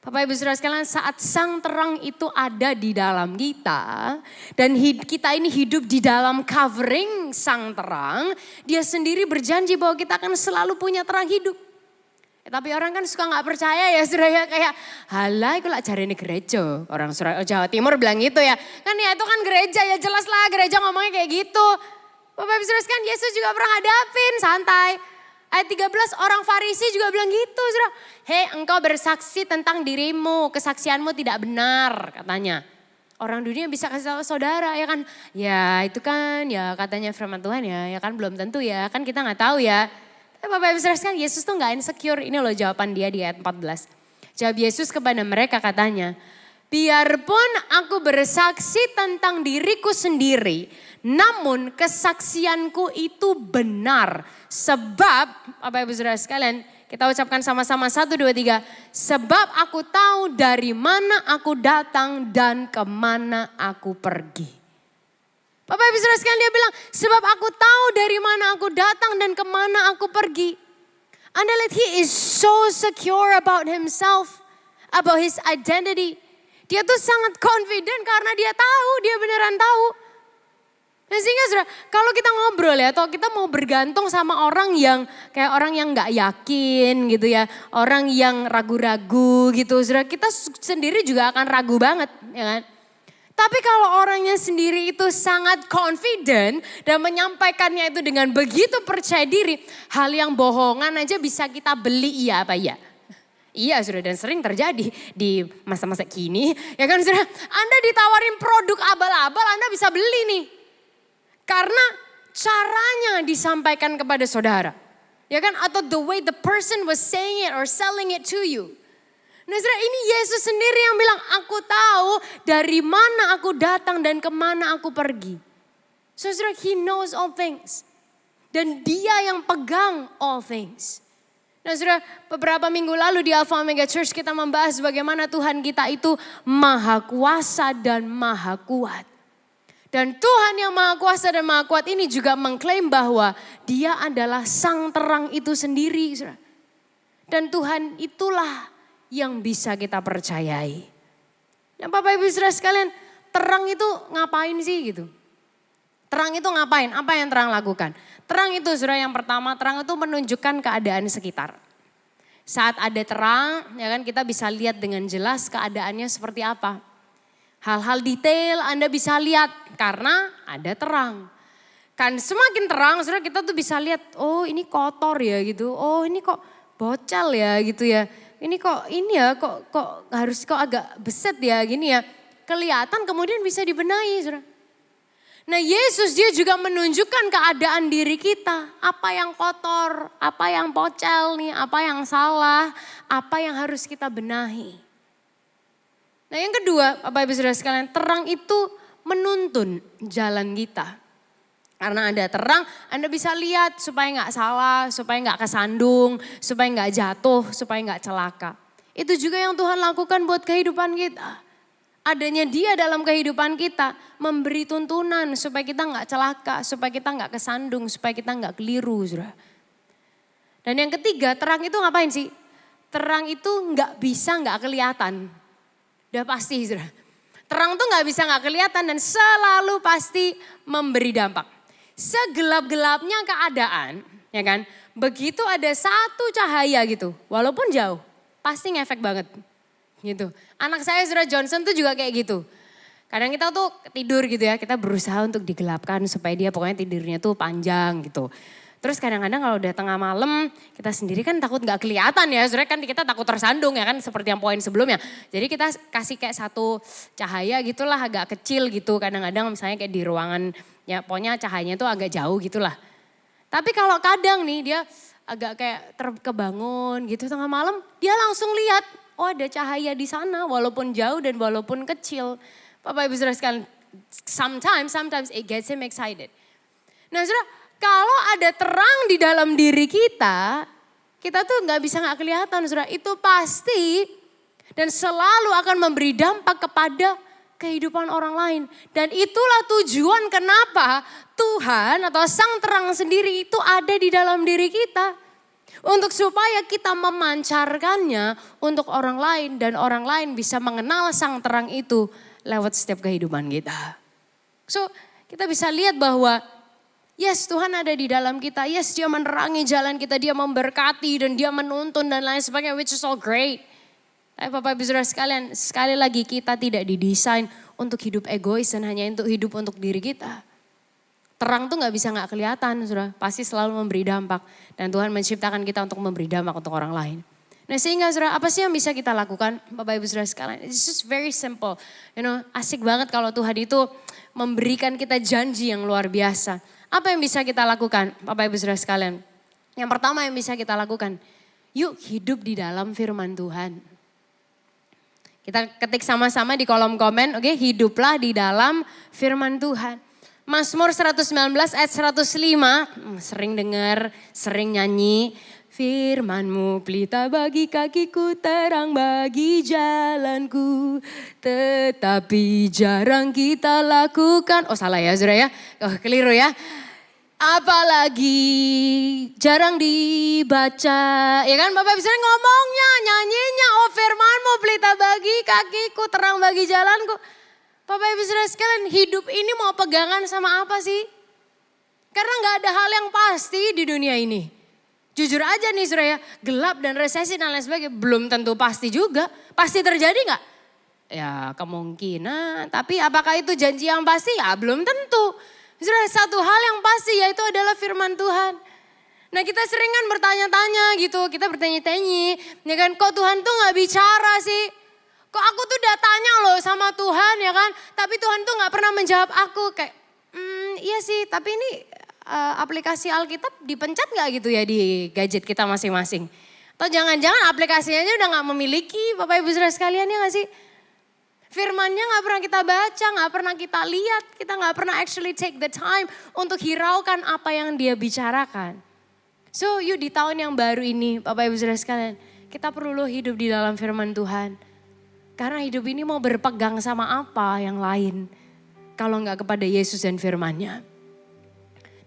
[SPEAKER 3] Bapak Ibu Saudara sekalian saat sang terang itu ada di dalam kita. Dan kita ini hidup di dalam covering sang terang. Dia sendiri berjanji bahwa kita akan selalu punya terang hidup. Tapi orang kan suka gak percaya ya saudara ya. Kayak halai kok cari ini gereja. Orang Jawa Timur bilang gitu ya. Kan ya itu kan gereja ya jelas lah gereja ngomongnya kayak gitu. Bapak Ibu Saudara sekalian Yesus juga pernah hadapin santai. Ayat 13 orang Farisi juga bilang gitu saudara. Hei engkau bersaksi tentang dirimu. Kesaksianmu tidak benar katanya. Orang dunia bisa kasih tahu saudara ya kan. Ya itu kan ya katanya firman Tuhan ya kan belum tentu ya. Kan kita gak tahu ya. Bapak Ibu Saudara sekalian Yesus tuh gak insecure. Ini loh jawaban dia di ayat 14. Jawab Yesus kepada mereka katanya. Biarpun aku bersaksi tentang diriku sendiri. Namun kesaksianku itu benar. Sebab Bapak Ibu Saudara sekalian kita ucapkan sama-sama 1, 2, 3. Sebab aku tahu dari mana aku datang dan kemana aku pergi. Bapak Ibu Saudara sekalian, dia bilang, sebab aku tahu dari mana aku datang dan kemana aku pergi. Anda lihat, he is so secure about himself, about his identity. Dia tuh sangat confident karena dia tahu, dia beneran tahu. Nah sehingga saudara, kalau kita ngobrol ya, atau kita mau bergantung sama orang yang kayak orang yang gak yakin gitu ya. Orang yang ragu-ragu gitu, saudara, kita sendiri juga akan ragu banget ya kan. Tapi kalau orangnya sendiri itu sangat confident dan menyampaikannya itu dengan begitu percaya diri. Hal yang bohongan aja bisa kita beli, iya apa iya? Iya saudara, dan sering terjadi di masa-masa kini. Ya kan saudara, Anda ditawarin produk abal-abal, Anda bisa beli nih. Karena caranya disampaikan kepada saudara. Ya kan, atau the way the person was saying it or selling it to you. Nah saudara, ini Yesus sendiri yang bilang, aku tahu dari mana aku datang dan kemana aku pergi. So saudara, he knows all things. Dan dia yang pegang all things. Nah saudara, beberapa minggu lalu di Alpha Omega Church kita membahas bagaimana Tuhan kita itu maha kuasa dan maha kuat. Dan Tuhan yang maha kuasa dan maha kuat ini juga mengklaim bahwa dia adalah sang terang itu sendiri. Saudara. Dan Tuhan itulah yang bisa kita percayai. Nah Bapak Ibu Saudara sekalian, terang itu ngapain sih gitu? Terang itu ngapain? Apa yang terang lakukan? Terang itu saudara yang pertama, terang itu menunjukkan keadaan sekitar. Saat ada terang, ya kan kita bisa lihat dengan jelas keadaannya seperti apa. Hal-hal detail Anda bisa lihat karena ada terang. Kan semakin terang saudara kita tuh bisa lihat, oh ini kotor ya gitu, oh ini kok bocel ya gitu ya. Ini kok harus agak beset ya gini ya. Kelihatan kemudian bisa dibenahi saudara. Nah Yesus dia juga menunjukkan keadaan diri kita. Apa yang kotor, apa yang bocel nih, apa yang salah, apa yang harus kita benahi. Nah yang kedua Bapak Ibu Saudara sekalian, terang itu menuntun jalan kita. Karena ada terang, Anda bisa lihat supaya nggak salah, supaya nggak kesandung, supaya nggak jatuh, supaya nggak celaka. Itu juga yang Tuhan lakukan buat kehidupan kita. Adanya dia dalam kehidupan kita, memberi tuntunan supaya kita nggak celaka, supaya kita nggak kesandung, supaya kita nggak keliru. Saudara. Dan yang ketiga, terang itu ngapain sih? Terang itu nggak bisa nggak kelihatan. Udah pasti saudara. Terang tuh nggak bisa nggak kelihatan dan selalu pasti memberi dampak. Segelap-gelapnya keadaan, ya kan? Begitu ada satu cahaya gitu, walaupun jauh, pasti ngefek banget. Gitu. Anak saya saudara Johnson tuh juga kayak gitu. Kadang kita tuh tidur gitu ya, kita berusaha untuk digelapkan supaya dia pokoknya tidurnya tuh panjang gitu. Terus kadang-kadang kalau udah tengah malam, kita sendiri kan takut gak kelihatan ya. Saudara kan kita takut tersandung ya kan seperti yang poin sebelumnya. Jadi kita kasih kayak satu cahaya gitulah agak kecil gitu. Kadang-kadang misalnya kayak di ruangan, ya pokoknya cahayanya tuh agak jauh gitulah. Tapi kalau kadang nih dia agak kayak terkebangun gitu tengah malam, dia langsung lihat, oh ada cahaya di sana walaupun jauh dan walaupun kecil. Bapak Ibu Saudara sekalian, sometimes it gets him excited. Nah saudara, kalau ada terang di dalam diri kita tuh nggak bisa nggak kelihatan saudara. Itu pasti dan selalu akan memberi dampak kepada kehidupan orang lain. Dan itulah tujuan kenapa Tuhan atau sang terang sendiri itu ada di dalam diri kita. Untuk supaya kita memancarkannya untuk orang lain dan orang lain bisa mengenal sang terang itu lewat setiap kehidupan kita. So kita bisa lihat bahwa yes Tuhan ada di dalam kita, yes dia menerangi jalan kita, dia memberkati dan dia menuntun dan lain sebagainya, which is all great. Tapi Bapak Ibu Saudara sekalian, sekali lagi kita tidak didesain untuk hidup egois dan hanya untuk hidup untuk diri kita. Terang tuh gak bisa gak kelihatan saudara, pasti selalu memberi dampak. Dan Tuhan menciptakan kita untuk memberi dampak untuk orang lain. Nah sehingga saudara, apa sih yang bisa kita lakukan Bapak Ibu Saudara sekalian? It's just very simple. Asik banget kalau Tuhan itu memberikan kita janji yang luar biasa. Apa yang bisa kita lakukan Bapak Ibu Saudara sekalian? Yang pertama yang bisa kita lakukan, yuk hidup di dalam firman Tuhan. Kita ketik sama-sama di kolom komen, oke, hiduplah di dalam firman Tuhan. Mazmur 119 ayat 105, sering dengar, sering nyanyi. Firman-Mu pelita bagi kakiku, terang bagi jalanku. Tetapi jarang kita lakukan. Oh salah ya saudara ya. Oh keliru ya. Apalagi jarang dibaca. Ya kan Bapak bisa ngomongnya, nyanyinya. Oh firman-Mu pelita bagi kakiku, terang bagi jalanku. Bapak Ibu Saudara sekalian, hidup ini mau pegangan sama apa sih? Karena gak ada hal yang pasti di dunia ini. Jujur aja nih saudara ya, gelap dan resesi dan lain sebagainya belum tentu pasti juga. Pasti terjadi gak? Ya kemungkinan, tapi apakah itu janji yang pasti? Ya belum tentu. Saudara, satu hal yang pasti yaitu adalah firman Tuhan. Nah kita sering kan bertanya-tanya gitu, kita bertanya-tanya. Ya kan, kok Tuhan tuh gak bicara sih? Kok aku tuh udah tanya loh sama Tuhan ya kan, tapi Tuhan tuh gak pernah menjawab aku. Kayak, iya sih tapi ini aplikasi Alkitab dipencet gak gitu ya di gadget kita masing-masing? Atau jangan-jangan aplikasinya aja udah gak memiliki Bapak Ibu Saudara sekalian ya gak sih? Firmannya gak pernah kita baca, gak pernah kita lihat, kita gak pernah actually take the time untuk hiraukan apa yang dia bicarakan. So yuk di tahun yang baru ini Bapak Ibu Saudara sekalian, kita perlu hidup di dalam firman Tuhan. Karena hidup ini mau berpegang sama apa yang lain kalau gak kepada Yesus dan firman-Nya.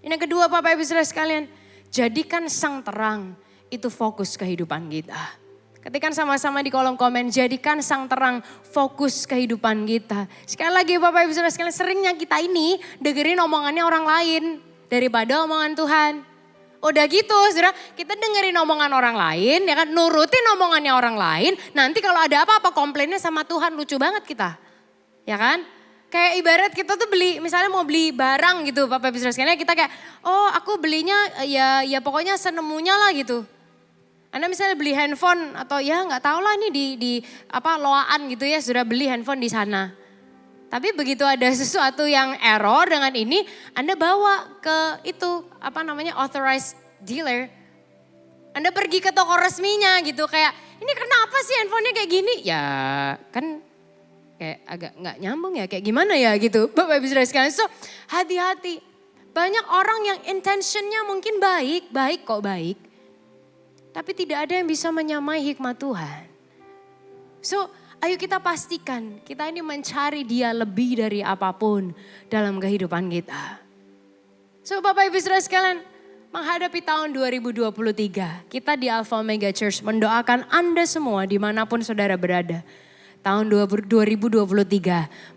[SPEAKER 3] Yang kedua Bapak Ibu Saudara sekalian, jadikan sang terang itu fokus kehidupan kita. Ketikkan sama-sama di kolom komen, jadikan sang terang fokus kehidupan kita. Sekali lagi Bapak Ibu Saudara sekalian, seringnya kita ini dengerin omongannya orang lain daripada omongan Tuhan. Udah gitu saudara, kita dengerin omongan orang lain, ya kan, nurutin omongannya orang lain. Nanti kalau ada apa-apa komplainnya sama Tuhan, lucu banget kita. Ya kan? Kayak ibarat kita tuh beli, misalnya mau beli barang gitu Bapak Ibu Saudara sekalian, kita kayak, oh aku belinya ya pokoknya senemunya lah gitu. Anda misalnya beli handphone atau ya nggak tahu lah ini di loaan gitu ya, sudah beli handphone di sana. Tapi begitu ada sesuatu yang error dengan ini, Anda bawa ke itu authorized dealer. Anda pergi ke toko resminya gitu, kayak ini kenapa sih handphonenya kayak gini? Ya kan kayak agak nggak nyambung ya, kayak gimana ya gitu Bapak Ibu Saudara sekalian. So hati-hati, banyak orang yang intentionnya mungkin baik kok baik. Tapi tidak ada yang bisa menyamai hikmat Tuhan. So ayo kita pastikan kita ini mencari Dia lebih dari apapun dalam kehidupan kita. So Bapak Ibu Saudara sekalian, menghadapi tahun 2023, kita di Alpha Omega Church mendoakan Anda semua dimanapun saudara berada. Tahun 2023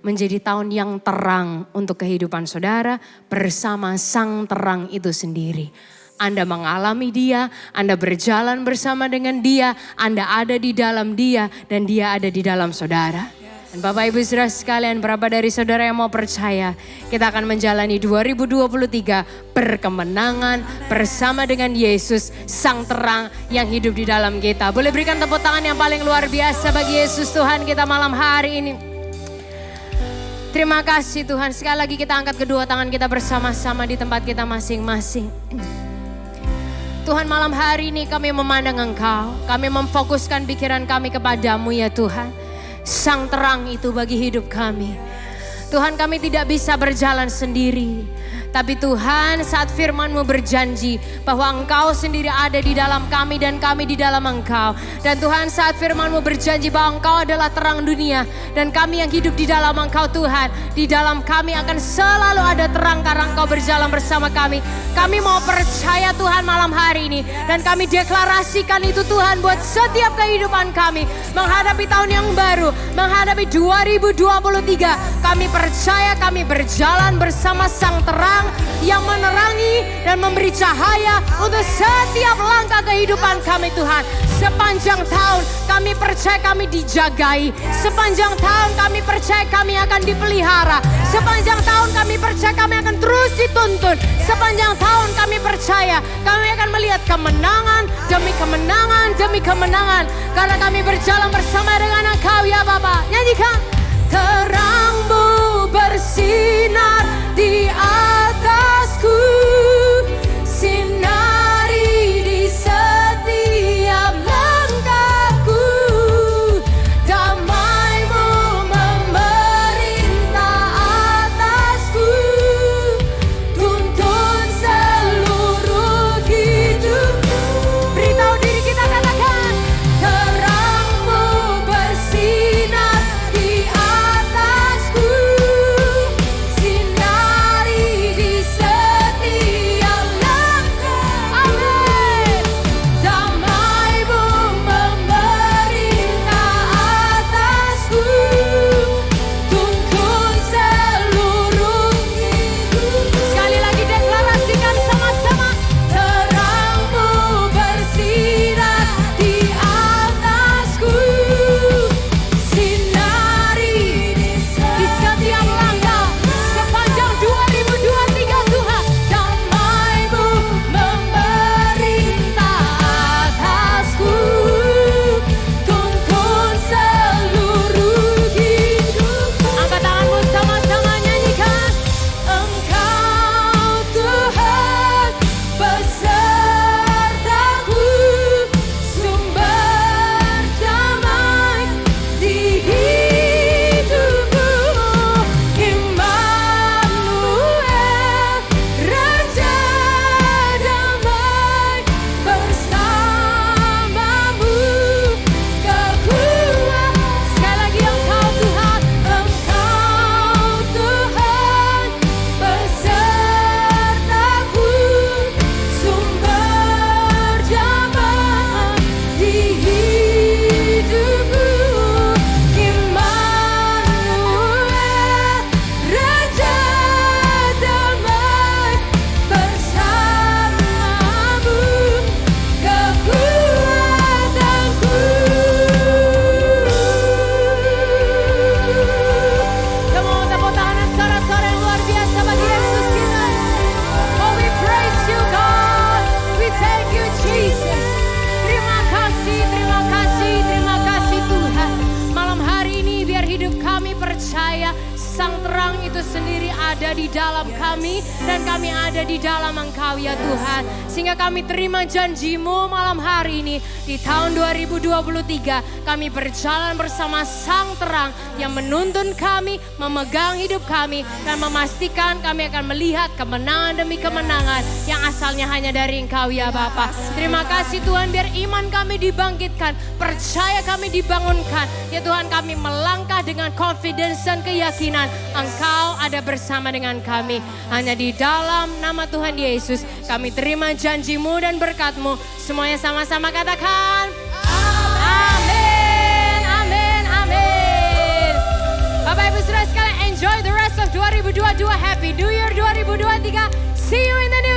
[SPEAKER 3] menjadi tahun yang terang untuk kehidupan saudara bersama sang terang itu sendiri. Anda mengalami Dia, Anda berjalan bersama dengan Dia, Anda ada di dalam Dia dan Dia ada di dalam saudara. Dan Bapak Ibu Saudara sekalian, berapa dari saudara yang mau percaya kita akan menjalani 2023 berkemenangan bersama dengan Yesus sang terang yang hidup di dalam kita. Boleh berikan tepuk tangan yang paling luar biasa bagi Yesus Tuhan kita malam hari ini. Terima kasih Tuhan, sekali lagi kita angkat kedua tangan kita bersama-sama di tempat kita masing-masing. Tuhan malam hari ini kami memandang Engkau, kami memfokuskan pikiran kami kepadamu ya Tuhan. Sang terang itu bagi hidup kami. Tuhan kami tidak bisa berjalan sendiri. Tapi Tuhan saat firman-Mu berjanji bahwa Engkau sendiri ada di dalam kami dan kami di dalam Engkau. Dan Tuhan saat firman-Mu berjanji bahwa Engkau adalah terang dunia. Dan kami yang hidup di dalam Engkau Tuhan. Di dalam kami akan selalu ada terang karena Engkau berjalan bersama kami. Kami mau percaya Tuhan malam hari ini. Dan kami deklarasikan itu Tuhan buat setiap kehidupan kami. Menghadapi tahun yang baru. Menghadapi 2023. Kami percaya kami berjalan bersama sang terang yang menerangi dan memberi cahaya untuk setiap langkah kehidupan kami Tuhan. Sepanjang tahun kami percaya kami dijagai. Sepanjang tahun kami percaya kami akan dipelihara. Sepanjang tahun kami percaya kami akan terus dituntun. Sepanjang tahun kami percaya kami akan melihat kemenangan demi kemenangan demi kemenangan. Karena kami berjalan bersama dengan Engkau ya Bapa. Nyanyikan. Terang-Mu bersinar di atasku, sinari di setiap langkahku, damai-Mu memerintah atasku, tuntun seluruh hidupku. Beritahu ada di dalam kami dan kami ada di dalam Engkau ya Tuhan. Sehingga kami terima janji-Mu malam hari ini di tahun 2023 kami berjalan bersama Sang Terang yang menuntun kami, memegang hidup kami dan memastikan kami akan melihat kemenangan demi kemenangan yang asalnya hanya dari Engkau ya Bapa. Terima kasih Tuhan, biar iman kami dibangkitkan, percaya kami dibangunkan. Ya Tuhan, kami melangkah dengan confidence dan keyakinan Engkau ada bersama dengan kami. Hanya di dalam nama Tuhan Yesus kami terima janji-Mu dan berkat-Mu. Semuanya sama-sama katakan amin, amin, amin. Bapak Ibu Saudara sekalian, enjoy the rest of 2022. Happy New Year 2023. See you in the new